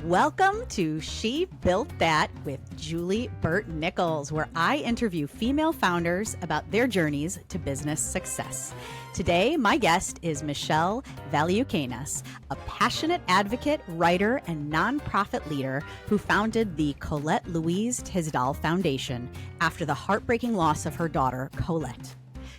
Welcome to She Built That with Julie Burt Nichols, where I interview female founders about their journeys to business success. Today, my guest is Michelle Valiukenas, a passionate advocate, writer, and nonprofit leader who founded the Colette Louise Tisdahl Foundation after the heartbreaking loss of her daughter, Colette.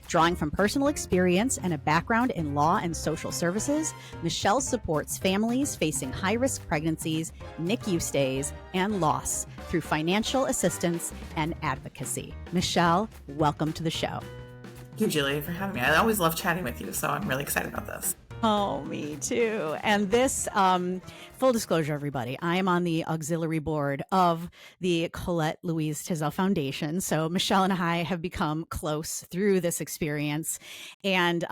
Drawing from personal experience and a background in law and social services, Michelle supports families facing high-risk pregnancies, NICU stays, and loss through financial assistance and advocacy. Michelle, welcome to the show. Thank you, Julie, for having me. I always love chatting with you, so I'm really excited about this. Oh, me too. And this, full disclosure, everybody, I am on the auxiliary board of the Colette Louise Tisdahl Foundation. So Michelle and I have become close through this experience. And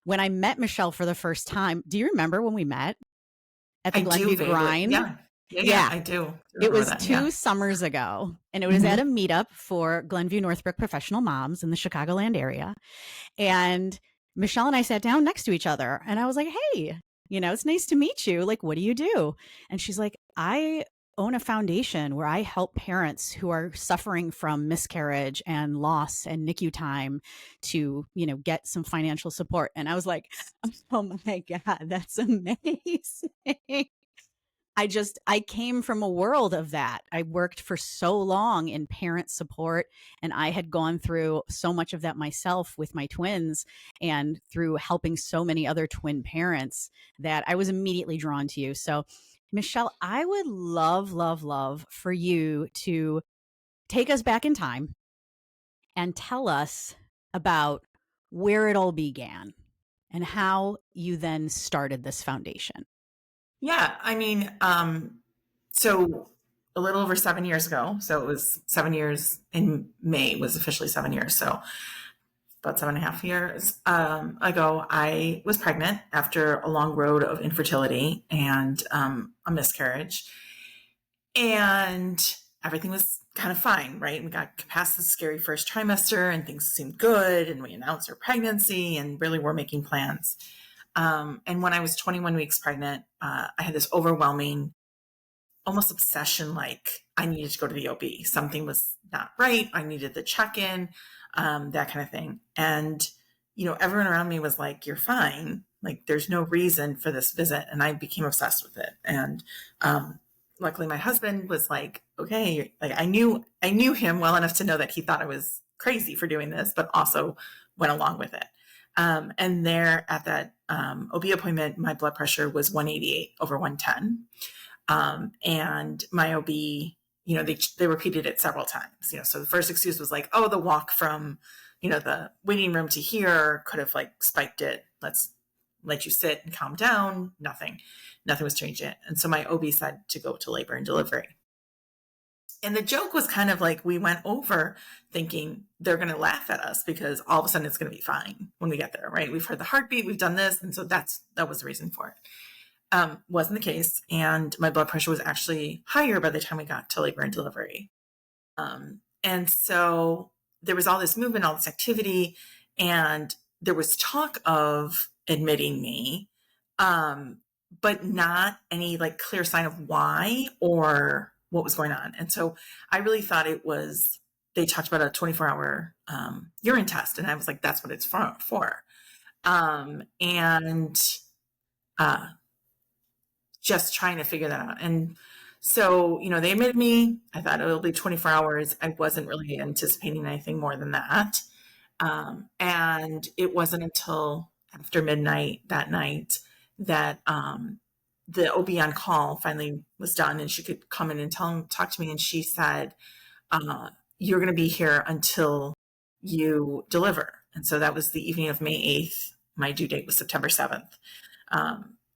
when I met Michelle for the first time, do you remember when we met at the Glenview grind? Yeah, I do. It was two summers ago, and it was at a meetup for Glenview Northbrook professional moms in the Chicagoland area. And Michelle and I sat down next to each other, and I was like, hey, it's nice to meet you. Like, what do you do? And she's like, I own a foundation where I help parents who are suffering from miscarriage and loss and NICU time to, get some financial support. And I was like, oh my God, that's amazing. I came from a world of that. I worked for so long in parent support, and I had gone through so much of that myself with my twins and through helping so many other twin parents that I was immediately drawn to you. So, Michelle, I would love for you to take us back in time and tell us about where it all began and how you then started this foundation. Yeah, so a little over 7 years ago, so it was 7 years in May was officially 7 years. So about 7.5 years ago, I was pregnant after a long road of infertility and a miscarriage. And everything was kind of fine, right? We got past the scary first trimester and things seemed good. And we announced our pregnancy and really were making plans. And when I was 21 weeks pregnant, I had this overwhelming, almost obsession, like I needed to go to the OB. Something was not right. I needed the check-in, that kind of thing. And, everyone around me was like, you're fine. Like, there's no reason for this visit. And I became obsessed with it. And luckily, my husband was like, okay, like I knew him well enough to know that he thought I was crazy for doing this, but also went along with it. And there at that OB appointment, my blood pressure was 188 over 110. And my OB, they repeated it several times, so the first excuse was like, oh, the walk from, the waiting room to here could have like spiked it. Let's let you sit and calm down. Nothing was changing it. And so my OB said to go to labor and delivery. And the joke was kind of like, we went over thinking they're going to laugh at us because all of a sudden it's going to be fine when we get there, right? We've heard the heartbeat, we've done this. And so that was the reason for it. Wasn't the case. And my blood pressure was actually higher by the time we got to labor and delivery. And so there was all this movement, all this activity, and there was talk of admitting me, but not any like clear sign of why or what was going on. And so I really thought they talked about a 24-hour urine test. And I was like, that's what it's for. Just trying to figure that out. And so, they admitted me. I thought it'll be 24 hours. I wasn't really anticipating anything more than that. And it wasn't until after midnight that night that the OB on call finally was done and she could come in and talk to me. And she said, you're going to be here until you deliver. And so that was the evening of May 8th. My due date was September 7th.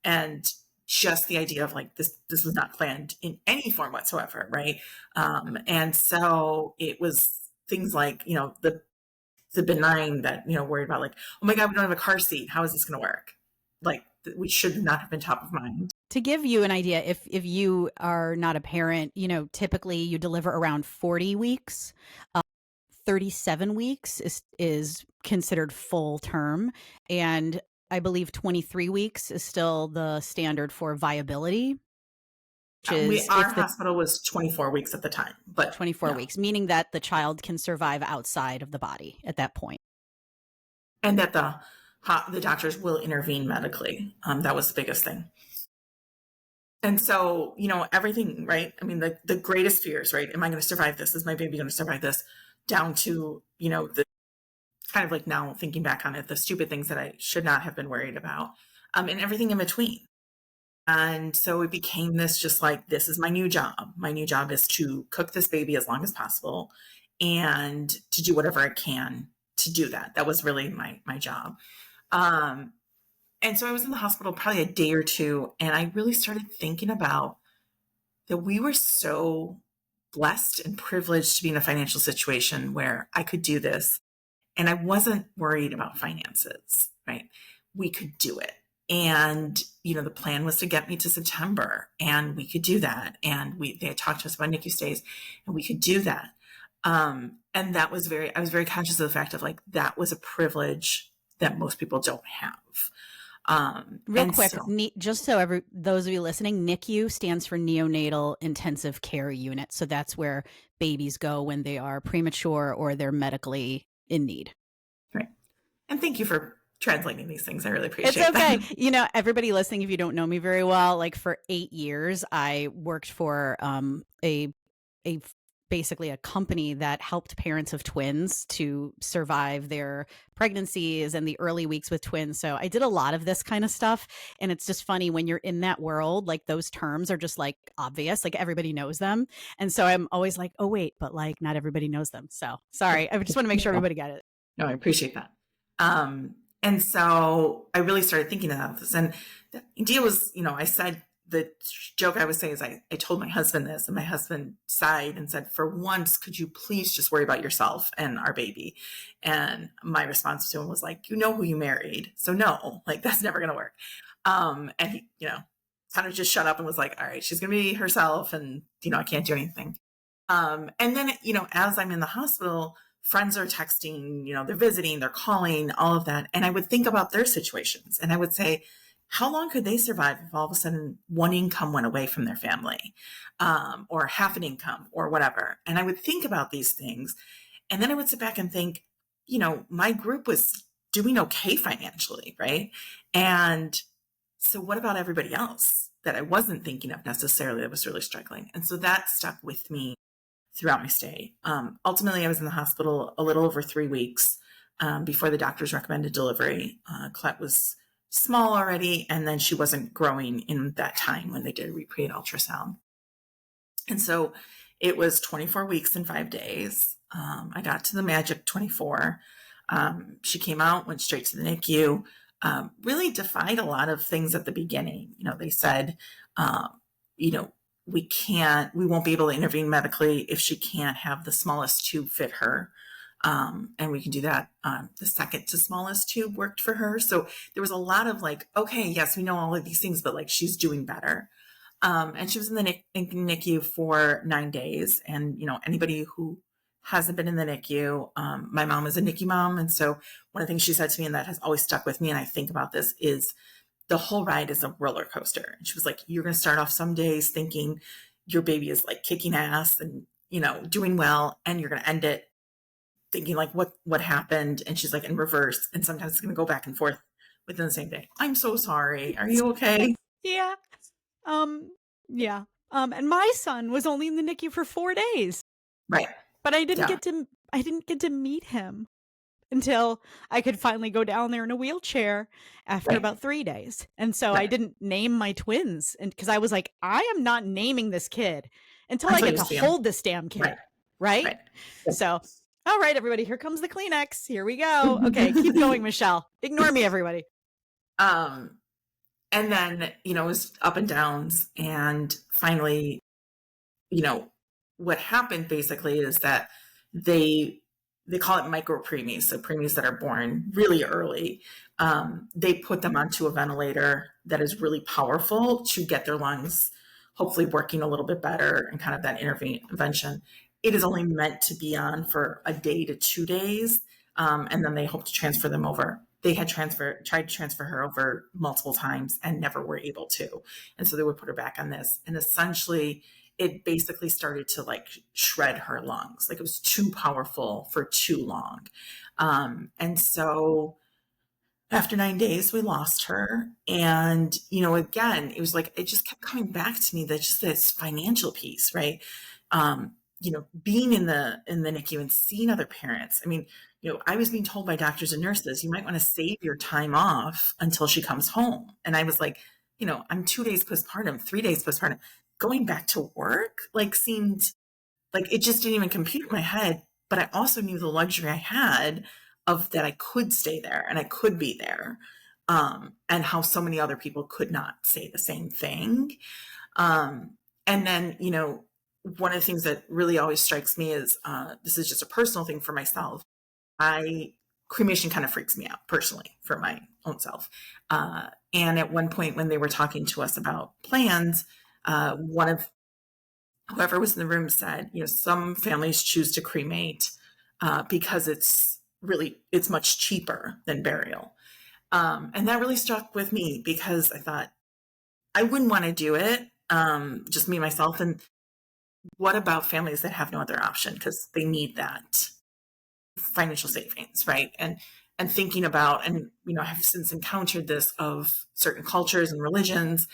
And just the idea of like, this was not planned in any form whatsoever. Right. And so it was things like, the benign that, worried about like, oh my God, we don't have a car seat. How is this going to work? Like, we should not have been top of mind. To give you an idea, if you are not a parent, typically you deliver around 40 weeks. 37 weeks is considered full term. And I believe 23 weeks is still the standard for viability. which is our hospital was 24 weeks at the time, but 24 weeks, meaning that the child can survive outside of the body at that point. And that the doctors will intervene medically. That was the biggest thing. And so, everything, right? I mean, the greatest fears, right? Am I going to survive this? Is my baby going to survive this? Down to, the kind of like now thinking back on it, the stupid things that I should not have been worried about, and everything in between. And so it became this just like, this is my new job. My new job is to cook this baby as long as possible and to do whatever I can to do that. That was really my job. And so I was in the hospital probably a day or two, and I really started thinking about that we were so blessed and privileged to be in a financial situation where I could do this. And I wasn't worried about finances, right? We could do it. And, the plan was to get me to September, and we could do that. And they had talked to us about NICU stays, and we could do that. And that was I was very conscious of the fact of like, that was a privilege that most people don't have. Real quick, just so those of you listening, NICU stands for Neonatal Intensive Care Unit. So that's where babies go when they are premature or they're medically in need. Right. And thank you for translating these things. I really appreciate it. It's okay. That. Everybody listening, if you don't know me very well, like for 8 years, I worked for basically a company that helped parents of twins to survive their pregnancies and the early weeks with twins. So I did a lot of this kind of stuff. And it's just funny when you're in that world, like those terms are just like obvious, like everybody knows them. And so I'm always like, oh, wait, but like not everybody knows them. So sorry. I just want to make sure everybody got it. No, I appreciate that. And so I really started thinking about this. And the idea was, I said, the joke I would say is I told my husband this, and my husband sighed and said, for once, could you please just worry about yourself and our baby? And my response to him was like, who you married. So no, like that's never going to work. And he, kind of just shut up and was like, all right, she's going to be herself. And, I can't do anything. And then, as I'm in the hospital, friends are texting, they're visiting, they're calling, all of that. And I would think about their situations, and I would say, how long could they survive if all of a sudden one income went away from their family, or half an income or whatever? And I would think about these things. And then I would sit back and think, my group was doing okay financially, right? And so what about everybody else that I wasn't thinking of necessarily that was really struggling? And so that stuck with me throughout my stay. Ultimately, I was in the hospital a little over 3 weeks before the doctors recommended delivery. Colette was small already, and then she wasn't growing in that time when they did a repeat ultrasound. And so it was 24 weeks and 5 days. I got to the magic 24. She came out, went straight to the NICU, really defied a lot of things at the beginning. They said, we won't be able to intervene medically if she can't have the smallest tube fit her. And we can do that. The second to smallest tube worked for her. So there was a lot of like, okay, yes, we know all of these things, but like she's doing better. And she was in the NICU for 9 days. And, anybody who hasn't been in the NICU, my mom is a NICU mom. And so one of the things she said to me, and that has always stuck with me, and I think about this, is the whole ride is a roller coaster. And she was like, you're going to start off some days thinking your baby is like kicking ass and, doing well. And you're going to end it thinking like what happened. And she's like, in reverse. And sometimes it's going to go back and forth within the same day. I'm so sorry. Are you okay? Yeah. Yeah. And my son was only in the NICU for 4 days. Right. But I didn't get to meet him until I could finally go down there in a wheelchair after about 3 days. And so I didn't name my twins, and because I was like, I am not naming this kid until I get to hold this damn kid. Right? So, all right, everybody, here comes the Kleenex. Here we go. Okay, keep going, Michelle. Ignore me, everybody. And then, it was up and downs. And finally, what happened basically is that they call it micro preemies, so preemies that are born really early. They put them onto a ventilator that is really powerful to get their lungs hopefully working a little bit better, and kind of that intervention. It is only meant to be on for a day to 2 days, and then they hope to transfer them over. they had tried to transfer her over multiple times and never were able to. And so they would put her back on this. And essentially, it basically started to like shred her lungs. Like it was too powerful for too long. And so after 9 days, we lost her. And, again, it was like, it just kept coming back to me that just this financial piece, right? Being in the NICU and seeing other parents. I mean, I was being told by doctors and nurses, you might want to save your time off until she comes home. And I was like, I'm 2 days postpartum, 3 days postpartum. Going back to work, like seemed like it just didn't even compute in my head. But I also knew the luxury I had of that I could stay there and I could be there. And how so many other people could not say the same thing. And then, one of the things that really always strikes me is this is just a personal thing for myself. Cremation kind of freaks me out personally for my own self. And at one point when they were talking to us about plans, one of whoever was in the room said, some families choose to cremate because it's much cheaper than burial. And that really stuck with me because I thought I wouldn't want to do it. Just me, myself. And what about families that have no other option because they need that financial savings, right? And thinking about, and I have since encountered this of certain cultures and religions,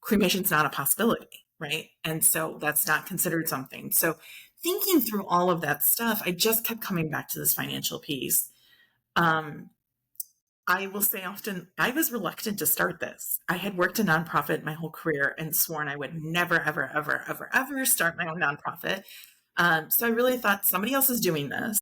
cremation's not a possibility, right? And so that's not considered something. So thinking through all of that stuff, I just kept coming back to this financial piece. I will say often, I was reluctant to start this. I had worked a nonprofit my whole career and sworn I would never, ever, ever, ever, ever start my own nonprofit. So I really thought somebody else is doing this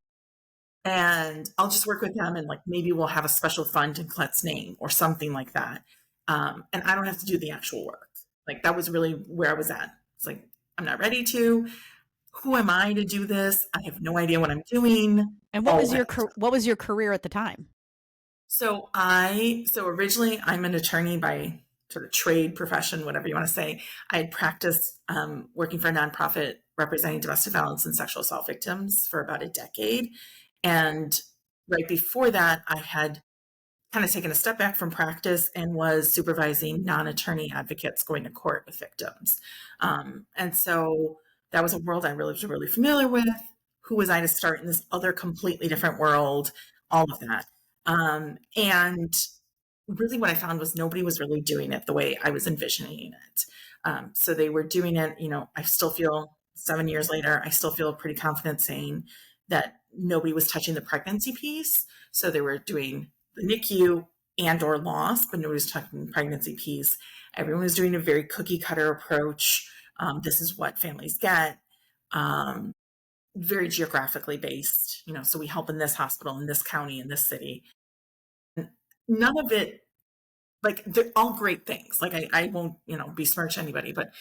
and I'll just work with them and like maybe we'll have a special fund in Colette's name or something like that. And I don't have to do the actual work. Like that was really where I was at. It's like, I'm not ready to. Who am I to do this? I have no idea what I'm doing. And what was your career at the time? So originally I'm an attorney by sort of trade, profession, whatever you want to say. I had practiced working for a nonprofit representing domestic violence and sexual assault victims for about a decade. And right before that, I had kind of taken a step back from practice and was supervising non-attorney advocates going to court with victims. And so that was a world I was really familiar with. Who was I to start in this other completely different world? All of that. And really what I found was nobody was really doing it the way I was envisioning it. So they were doing it, I still feel 7 years later, I still feel pretty confident saying that nobody was touching the pregnancy piece. So they were doing the NICU and or loss, but nobody was touching the pregnancy piece. Everyone was doing a very cookie cutter approach. This is what families get. Very geographically based, so we help in this hospital, in this county, in this city. None of it, like they're all great things. Like I won't, besmirch anybody, but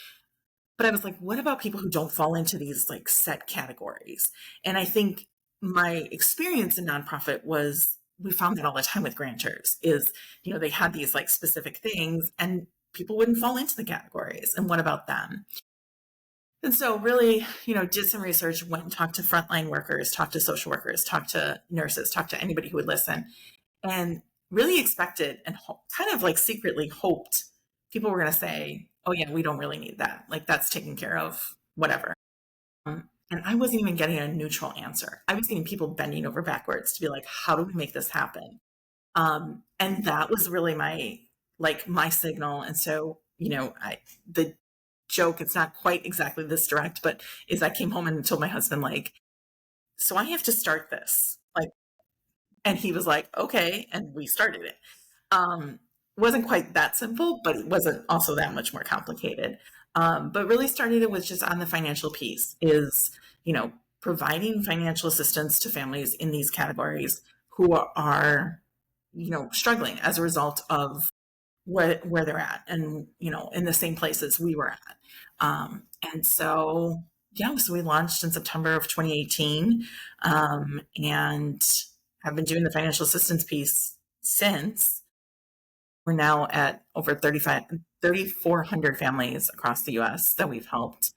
I was like, what about people who don't fall into these like set categories? And I think my experience in nonprofit was we found that all the time with grantors is, they had these like specific things and people wouldn't fall into the categories. And what about them? And so really, did some research, went and talked to frontline workers, talked to social workers, talked to nurses, talked to anybody who would listen, and really expected and kind of like secretly hoped people were going to say, oh yeah, we don't really need that. Like that's taken care of, whatever. And I wasn't even getting a neutral answer. I was getting people bending over backwards to be like, how do we make this happen? And that was really my signal. And so, the joke, it's not quite exactly this direct, but is I came home and told my husband, like, so I have to start this. Like, and he was like, okay. And we started it. Wasn't quite that simple, but it wasn't also that much more complicated. But really started it with just on the financial piece is, providing financial assistance to families in these categories who are, struggling as a result of where they're at and, in the same places we were at. And so, so we launched in September of 2018 and have been doing the financial assistance piece since. We're now at over 3,400 families across the US that we've helped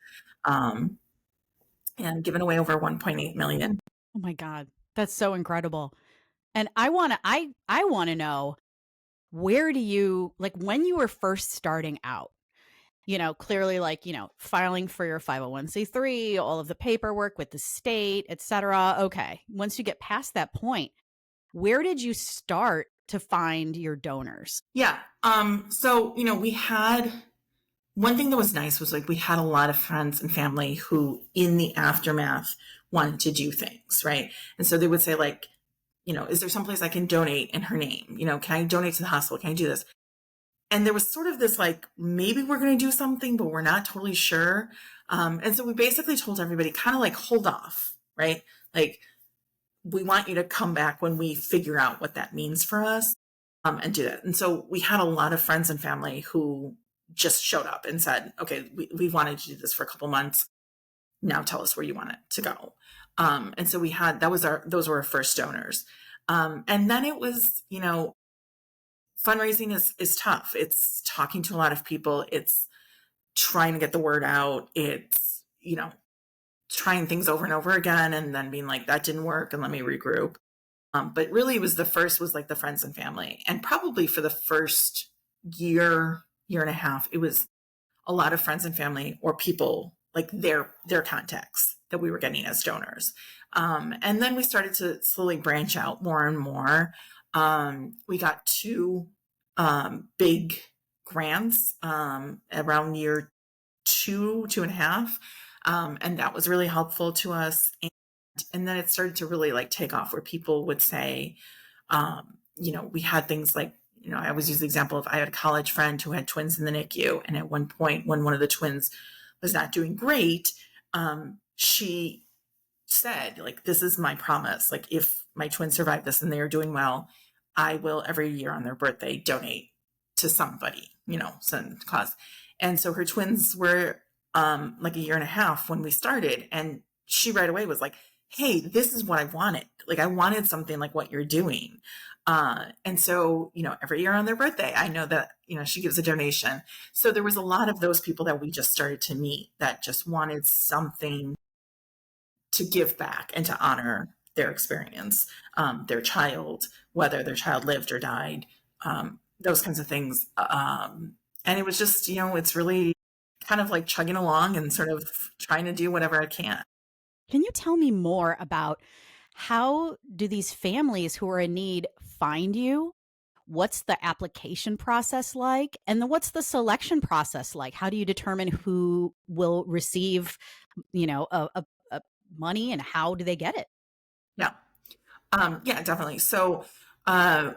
and given away over 1.8 million. Oh my God, that's so incredible. And I want to I want to know, where do you, like, when you were first starting out, clearly, like, filing for your 501c3, all of the paperwork with the state, etc. Okay. Once you get past that point, where did you start to find your donors? Yeah. So, we had one thing that was nice was like we had a lot of friends and family who in the aftermath wanted to do things, right? And so they would say like, is there someplace I can donate in her name? Can I donate to the hospital? Can I do this? And there was sort of this like, maybe we're going to do something, but we're not totally sure. And so we basically told everybody kind of like, hold off, right? Like, we want you to come back when we figure out what that means for us, and do that. And so we had a lot of friends and family who just showed up and said, okay, we wanted to do this for a couple months. Now tell us where you want it to go. And so those were our first donors. And then it was, fundraising is tough. It's talking to a lot of people. It's trying to get the word out. It's, trying things over and over again and then being like, that didn't work and let me regroup. But really it was like the friends and family. And probably for the first year and a half, it was a lot of friends and family or people like their contacts that we were getting as donors. And then we started to slowly branch out more and more. We got two big grants around year two and a half. And that was really helpful to us. And then it started to really like take off where people would say, we had things like, I always use the example of I had a college friend who had twins in the NICU. And at one point when one of the twins was not doing great, she said, like, this is my promise. Like, if my twins survive this and they are doing well, I will every year on their birthday donate to somebody, some cause. And so her twins were like a year and a half when we started. And she right away was like, hey, this is what I wanted. Like, I wanted something like what you're doing. And so, every year on their birthday, I know that, she gives a donation. So there was a lot of those people that we just started to meet that just wanted something to give back and to honor their experience, their child, whether their child lived or died, those kinds of things. And it was just, it's really kind of like chugging along and sort of trying to do whatever I can. Can you tell me more about how do these families who are in need find you? What's the application process like? And then what's the selection process like? How do you determine who will receive, a money, and how do they get it? Yeah. Yeah, definitely. So, I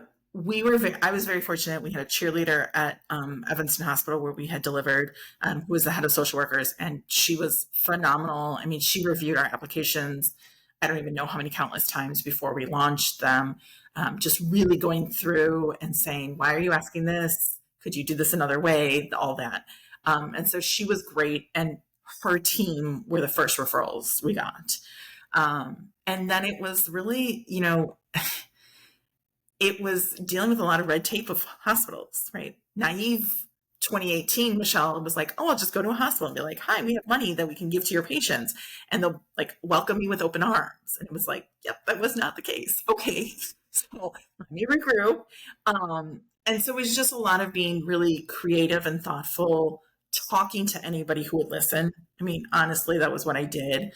was very fortunate. We had a cheerleader at Evanston Hospital where we had delivered, who was the head of social workers, and she was phenomenal. I mean, she reviewed our applications. I don't even know how many countless times before we launched them, just really going through and saying, why are you asking this? Could you do this another way? All that. And so she was great. And her team were the first referrals we got. And then it was really, it was dealing with a lot of red tape of hospitals, right? Naive 2018, Michelle was like, oh, I'll just go to a hospital and be like, hi, we have money that we can give to your patients. And they'll like welcome you with open arms. And it was like, yep, that was not the case. Okay. So let me regroup. And so it was just a lot of being really creative and thoughtful, talking to anybody who would listen. I mean, honestly, that was what I did.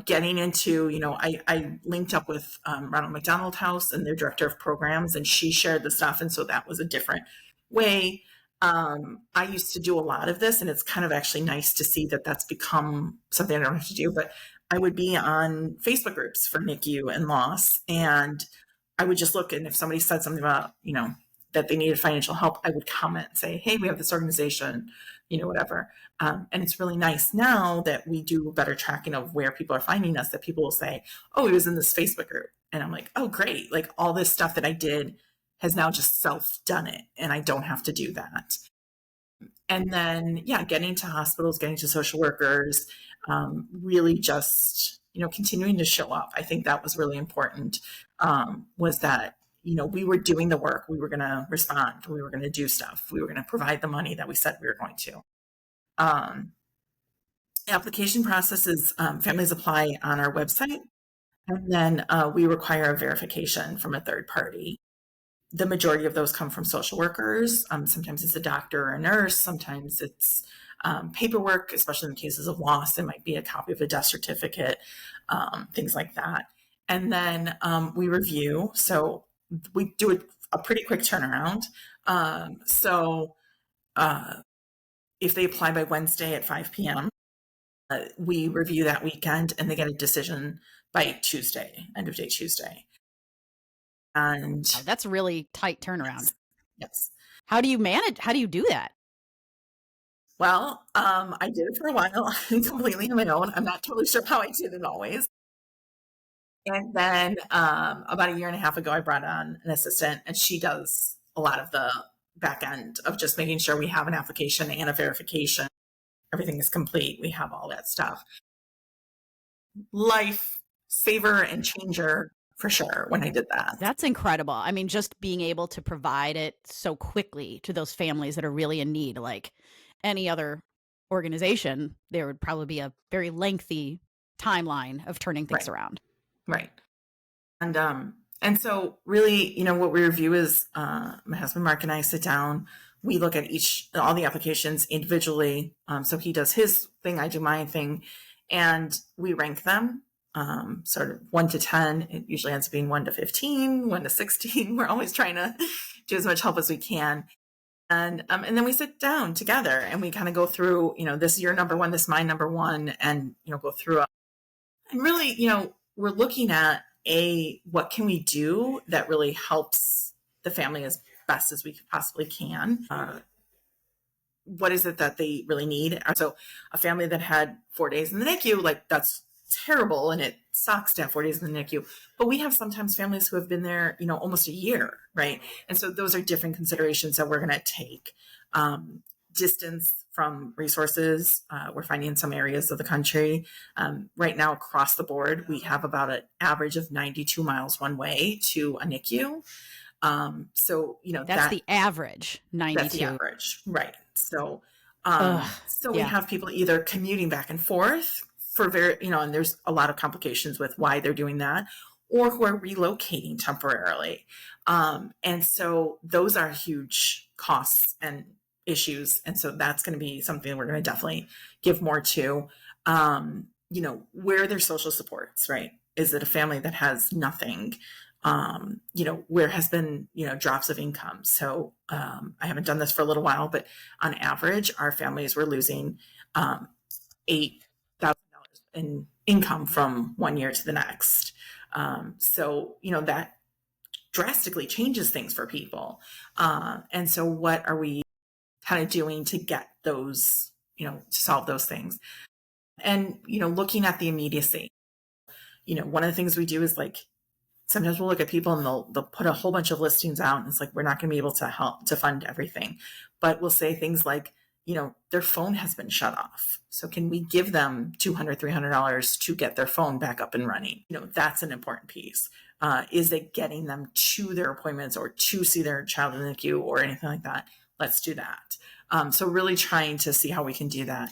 Getting into, I linked up with Ronald McDonald House and their director of programs, and she shared the stuff. And so that was a different way. I used to do a lot of this, and it's kind of actually nice to see that that's become something I don't have to do, but I would be on Facebook groups for NICU and loss, and I would just look, and if somebody said something about, that they needed financial help, I would comment and say, hey, we have this organization, whatever. And it's really nice now that we do better tracking of where people are finding us, that people will say, oh, he was in this Facebook group. And I'm like, oh, great. Like all this stuff that I did has now just self-done it, and I don't have to do that. And then, yeah, getting to hospitals, getting to social workers, really just, continuing to show up. I think that was really important, was that, we were doing the work. We were going to respond. We were going to do stuff. We were going to provide the money that we said we were going to. Application process is, families apply on our website. And then we require a verification from a third party. The majority of those come from social workers. Sometimes it's a doctor or a nurse. Sometimes it's paperwork, especially in cases of loss. It might be a copy of a death certificate, things like that. And then we review. So we do a pretty quick turnaround. If they apply by Wednesday at 5 p.m., we review that weekend and they get a decision by Tuesday, end of day Tuesday. And that's really tight turnaround. Yes. How do you do that? Well, I did it for a while completely on my own. I'm not totally sure how I did it always. And then about a year and a half ago, I brought on an assistant, and she does a lot of the back end of just making sure we have an application and a verification. Everything is complete. We have all that stuff. Life saver and changer for sure when I did that. That's incredible. I mean, just being able to provide it so quickly to those families that are really in need, like any other organization, there would probably be a very lengthy timeline of turning things around. Right. And so really, what we review is my husband Mark and I sit down. We look at all the applications individually. So he does his thing, I do my thing, and we rank them sort of 1 to 10. It usually ends up being 1 to 15, 1 to 16. We're always trying to do as much help as we can. And then we sit down together and we kind of go through, this is your number one, this is my number one, and, go through it. And really, we're looking at what can we do that really helps the family as best as we possibly can. What is it that they really need? So a family that had 4 days in the NICU, that's terrible, and it sucks to have 4 days in the NICU. But we have sometimes families who have been there, almost a year, right? And so those are different considerations that we're going to take. Distance from resources. We're finding in some areas of the country right now across the board, we have about an average of 92 miles one way to a NICU. So, that's the average, 92. That's the average, right? So, we have people either commuting back and forth for and there's a lot of complications with why they're doing that, or who are relocating temporarily. And so those are huge costs and issues. And so that's going to be something we're going to definitely give more to, where there's social supports, right? Is it a family that has nothing? Where has been, drops of income. So I haven't done this for a little while, but on average, our families were losing $8,000 in income from one year to the next. So, that drastically changes things for people. And so what are we kind of doing to get those, to solve those things? And, looking at the immediacy, one of the things we do is sometimes we'll look at people and they'll put a whole bunch of listings out, and it's we're not going to be able to help to fund everything, but we'll say things like, their phone has been shut off. So can we give them $200, $300 to get their phone back up and running? That's an important piece. Is it getting them to their appointments or to see their child in the NICU or anything like that? Let's do that. So really trying to see how we can do that.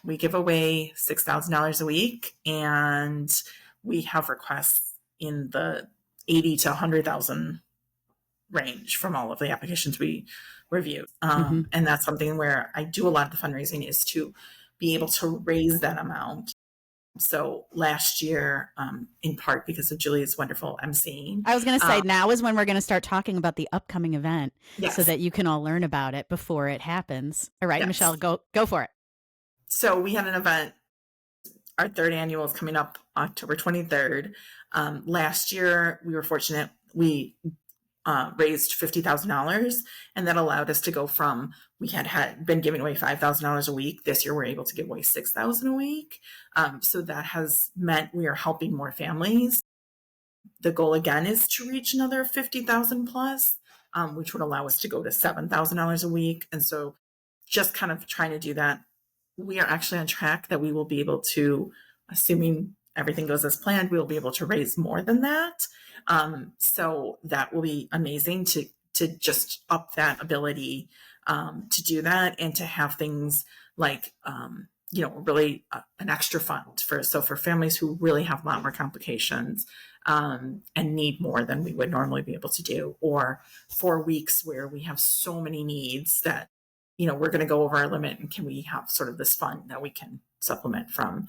We give away $6,000 a week, and we have requests in the 80 to 100,000 range from all of the applications we review. And that's something where I do a lot of the fundraising is to be able to raise that amount. So last year, in part because of Julie's wonderful emceeing. I was going to say, now is when we're going to start talking about the upcoming event, so that you can all learn about it before it happens. All right, Michelle, go for it. So we had an event. Our third annual is coming up October 23rd. Last year, we were fortunate. We raised $50,000, and that allowed us to go from, we had been giving away $5,000 a week. This year, we're able to give away $6,000 a week. So that has meant we are helping more families. The goal again is to reach another 50,000 plus, which would allow us to go to $7,000 a week. And so just kind of trying to do that. We are actually on track that we will be able to, assuming everything goes as planned, we will be able to raise more than that. So that will be amazing to just up that ability to do that, and to have things like really an extra fund for families who really have a lot more complications and need more than we would normally be able to do, or 4 weeks where we have so many needs that, we're going to go over our limit, and can we have sort of this fund that we can supplement from?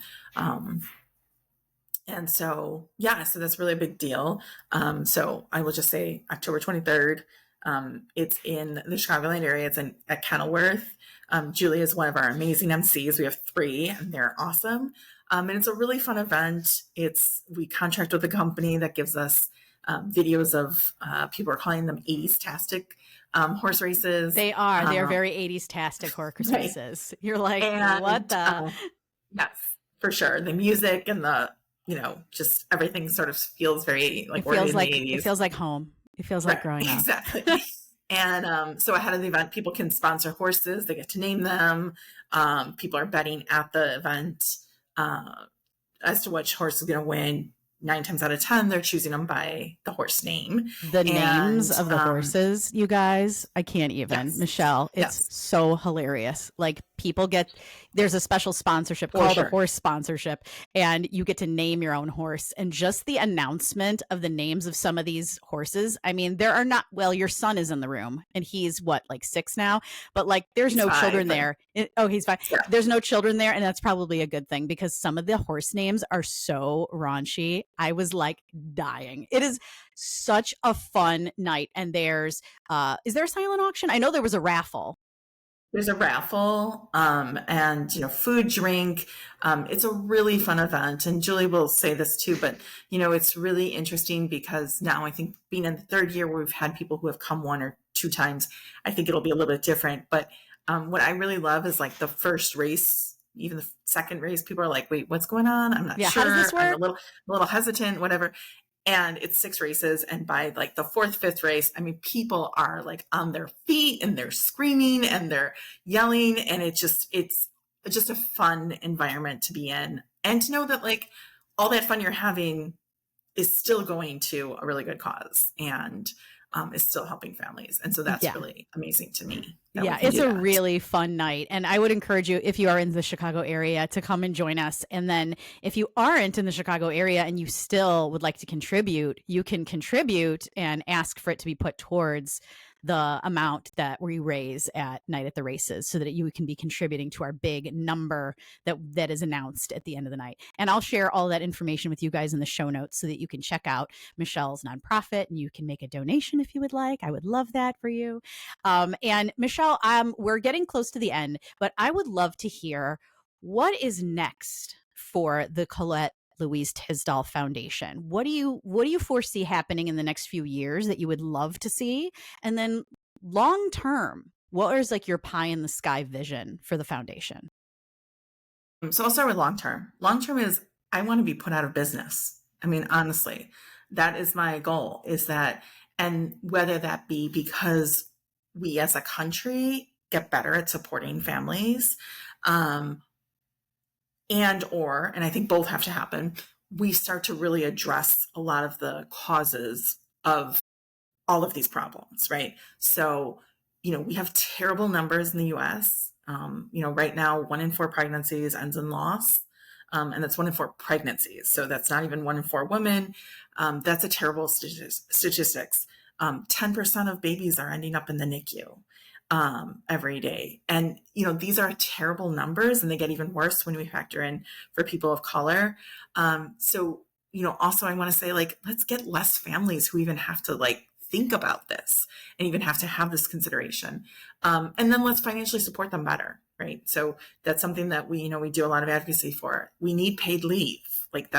And so, so that's really a big deal. So I will just say October 23rd, it's in the Chicagoland area. It's at Kenilworth. Julie is one of our amazing MCs. We have 3 and they're awesome. And it's a really fun event. We contract with a company that gives us videos of people are calling them 80s-tastic horse races. They are very 80s-tastic horse races. You're like, what the? Yes, for sure. The music and the, just everything sort of feels very like it feels like home. It feels like growing up. Exactly. And so ahead of the event, people can sponsor horses. They get to name them. People are betting at the event as to which horse is going to win. 9 times out of 10, they're choosing them by the horse name. The names of the horses, you guys, I can't even. Yes. Michelle, it's so hilarious. Like there's a special sponsorship called a horse sponsorship, and you get to name your own horse. And just the announcement of the names of some of these horses, I mean, there are not, well, your son is in the room and he's what, like 6 now? But like there's no children there. He's 5. Yeah. There's no children there, and that's probably a good thing because some of the horse names are so raunchy. I was like dying. It is such a fun night. And is there a silent auction? I know there was a raffle. There's a raffle and, food, drink. It's a really fun event. And Julie will say this too, but, it's really interesting because now I think being in the 3rd year where we've had people who have come 1 or 2 times, I think it'll be a little bit different. But what I really love is like the first race, even the second race, people are like, wait, what's going on? I'm not sure. How does this work? I'm a little hesitant, whatever. And it's 6 races. And by like the 4th, 5th race, I mean, people are like on their feet and they're screaming and they're yelling. And it's just a fun environment to be in. And to know that like all that fun you're having is still going to a really good cause and is still helping families. And so that's really amazing to me. Yeah, it's a really fun night. And I would encourage you, if you are in the Chicago area, to come and join us. And then if you aren't in the Chicago area and you still would like to contribute, you can contribute and ask for it to be put towards the amount that we raise at Night at the Races so that you can be contributing to our big number that is announced at the end of the night. And I'll share all that information with you guys in the show notes so that you can check out Michelle's nonprofit and you can make a donation if you would like. I would love that for you. And Michelle, we're getting close to the end, but I would love to hear what is next for the Colette Louise Tisdahl Foundation. What do you foresee happening in the next few years that you would love to see? And then long term, what is like your pie in the sky vision for the foundation? So I'll start with long term. Long term is I want to be put out of business. I mean, honestly, that is my goal, is that, and whether that be because we as a country get better at supporting families, and I think both have to happen, we start to really address a lot of the causes of all of these problems, right? So, we have terrible numbers in the US. Right now, 1 in 4 pregnancies ends in loss. And that's 1 in 4 pregnancies. So that's not even 1 in 4 women. That's a terrible statistics. 10% of babies are ending up in the NICU. Every day. And, these are terrible numbers, and they get even worse when we factor in for people of color. So, also I want to say, like, let's get less families who even have to like think about this and even have to have this consideration. And then let's financially support them better. Right. So that's something that we do a lot of advocacy for. We need paid leave. Like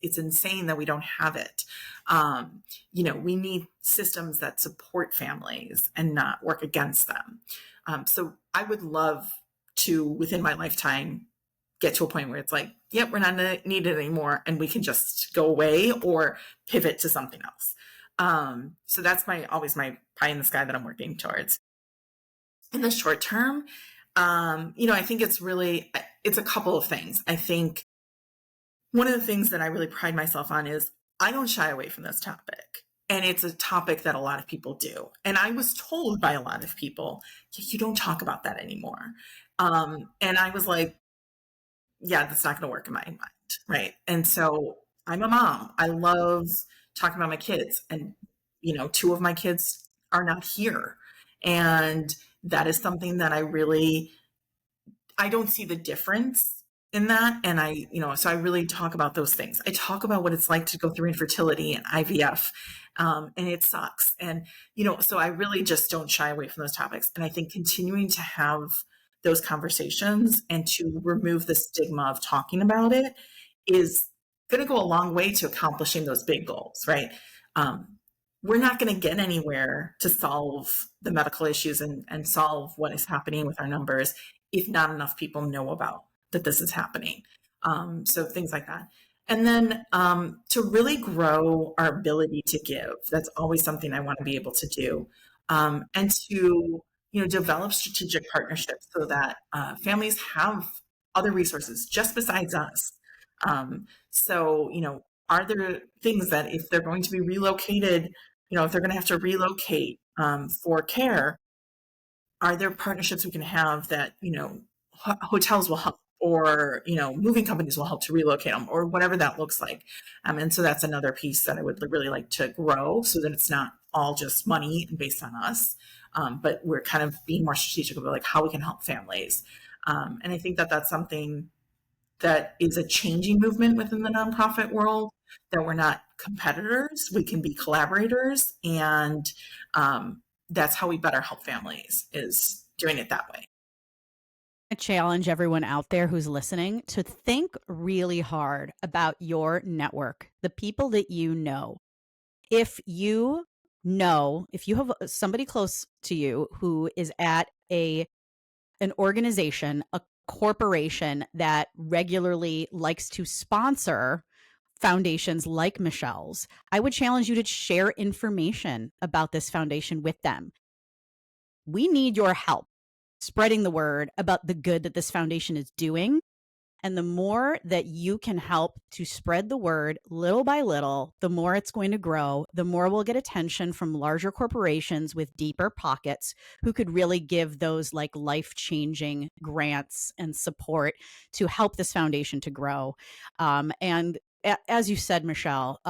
it's insane that we don't have it. We need systems that support families and not work against them. So I would love to, within my lifetime, get to a point where it's like, yep, we're not needed anymore, and we can just go away or pivot to something else. So that's always my pie in the sky that I'm working towards. In the short term, I think it's a couple of things. I think one of the things that I really pride myself on is I don't shy away from this topic. And it's a topic that a lot of people do. And I was told by a lot of people, you don't talk about that anymore. And I was like, yeah, that's not going to work in my mind. Right. And so I'm a mom. I love talking about my kids, and, two of my kids are not here. And that is something that I don't see the difference in that. And so I really talk about those things. I talk about what it's like to go through infertility and IVF. And it sucks. And, so I really just don't shy away from those topics. And I think continuing to have those conversations and to remove the stigma of talking about it is going to go a long way to accomplishing those big goals, right? We're not going to get anywhere to solve the medical issues and solve what is happening with our numbers if not enough people know about that this is happening. So things like that. And then to really grow our ability to give, that's always something I want to be able to do. And to, develop strategic partnerships so that families have other resources just besides us. So, are there things that if they're going to be relocated, if they're going to have to relocate for care, are there partnerships we can have that, hotels will help, or, moving companies will help to relocate them, or whatever that looks like. And so that's another piece that I would really like to grow so that it's not all just money and based on us, but we're kind of being more strategic about like how we can help families. And I think that that's something that is a changing movement within the nonprofit world, that we're not competitors, we can be collaborators. And that's how we better help families, is doing it that way. I challenge everyone out there who's listening to think really hard about your network, the people that you know. If you have somebody close to you who is at an organization, a corporation that regularly likes to sponsor foundations like Michelle's, I would challenge you to share information about this foundation with them. We need your help spreading the word about the good that this foundation is doing. And the more that you can help to spread the word little by little, the more it's going to grow, the more we'll get attention from larger corporations with deeper pockets who could really give those like life-changing grants and support to help this foundation to grow. And as you said, Michelle,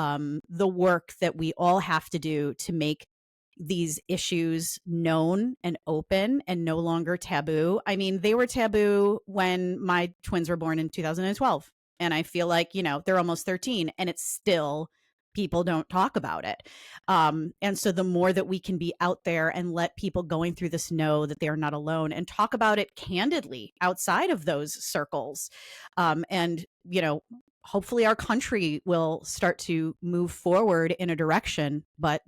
the work that we all have to do to make these issues known and open and no longer taboo. I mean, they were taboo when my twins were born in 2012. And I feel like, they're almost 13 and it's still, people don't talk about it. And so the more that we can be out there and let people going through this know that they are not alone and talk about it candidly outside of those circles. And, hopefully our country will start to move forward in a direction, but,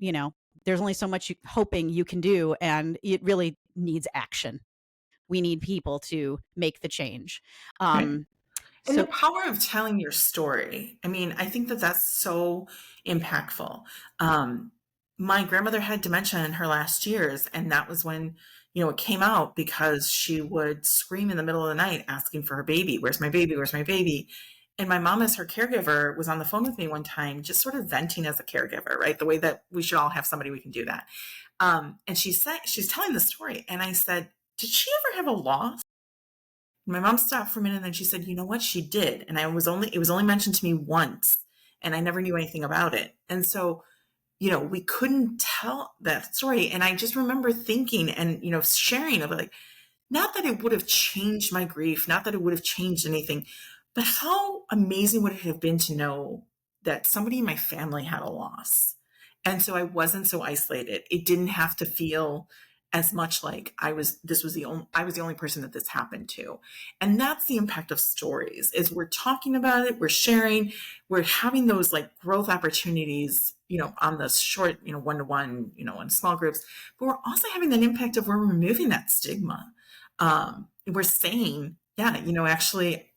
there's only so much hoping you can do, and it really needs action. We need people to make the change. Right. And the power of telling your story. I mean, I think that that's so impactful. My grandmother had dementia in her last years, and that was when, it came out, because she would scream in the middle of the night asking for her baby. Where's my baby? Where's my baby? And my mom, as her caregiver, was on the phone with me one time, just sort of venting as a caregiver, right? The way that we should all have somebody we can do that. And she's telling the story. And I said, did she ever have a loss? And my mom stopped for a minute, and then she said, you know what? She did. And it was only mentioned to me once, and I never knew anything about it. And so, we couldn't tell that story. And I just remember thinking and, sharing of like, not that it would have changed my grief, not that it would have changed anything, but how amazing would it have been to know that somebody in my family had a loss? And so I wasn't so isolated. It didn't have to feel as much like I was the only person that this happened to. And that's the impact of stories, is we're talking about it, we're sharing, we're having those like growth opportunities, on the short, one-to-one, in small groups, but we're also having that impact of we're removing that stigma. We're saying, yeah, actually,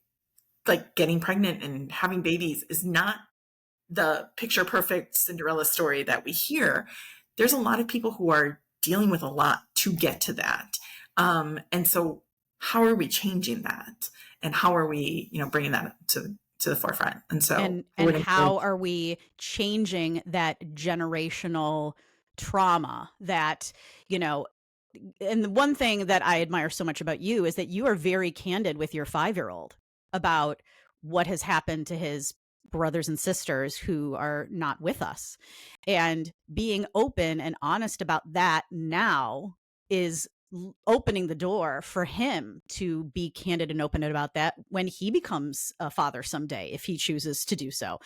like getting pregnant and having babies is not the picture perfect Cinderella story that we hear. There's a lot of people who are dealing with a lot to get to that. And so how are we changing that? And how are we, bringing that to the forefront? And so, and how are we changing that generational trauma that, and the one thing that I admire so much about you is that you are very candid with your 5-year-old about what has happened to his brothers and sisters who are not with us. And being open and honest about that now is opening the door for him to be candid and open about that when he becomes a father someday, if he chooses to do so.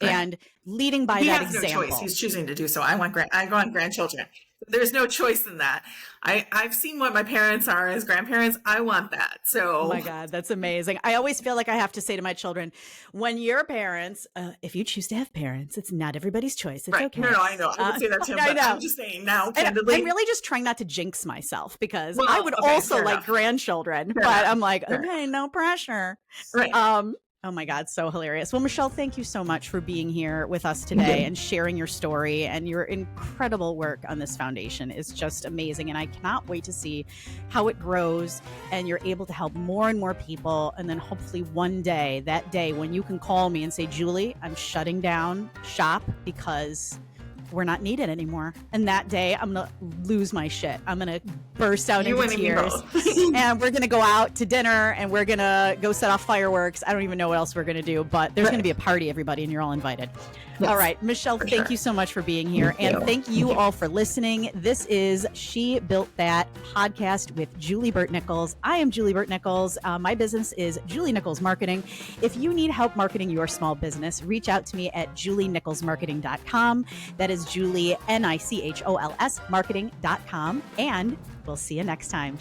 Right. And leading by that example. He has no choice. He's choosing to do so. I want grandchildren. There's no choice in that. I've seen what my parents are as grandparents. I want that. So, oh my God, that's amazing. I always feel like I have to say to my children, when you're parents, if you choose to have parents, it's not everybody's choice. It's right. okay. No, I know. I would say that too. But I'm just saying now, candidly. I'm really just trying not to jinx myself because I would also like grandchildren, but I'm like, okay, no pressure. Right. Oh my God, so hilarious. Well, Michelle, thank you so much for being here with us today and sharing your story, and your incredible work on this foundation is just amazing. And I cannot wait to see how it grows and you're able to help more and more people. And then hopefully one day, that day when you can call me and say, Julie, I'm shutting down shop because we're not needed anymore. And that day I'm going to lose my shit. I'm going to burst out into tears and we're going to go out to dinner and we're going to go set off fireworks. I don't even know what else we're going to do, but there's going to be a party, everybody, and you're all invited. Yes, all right, Michelle, thank you so much for being here. And thank you all for listening. This is She Built That podcast with Julie Burt Nichols. I am Julie Burt Nichols. My business is Julie Nichols Marketing. If you need help marketing your small business, reach out to me at julienicholsmarketing.com. That is Julie, Nichols marketing.com. And we'll see you next time.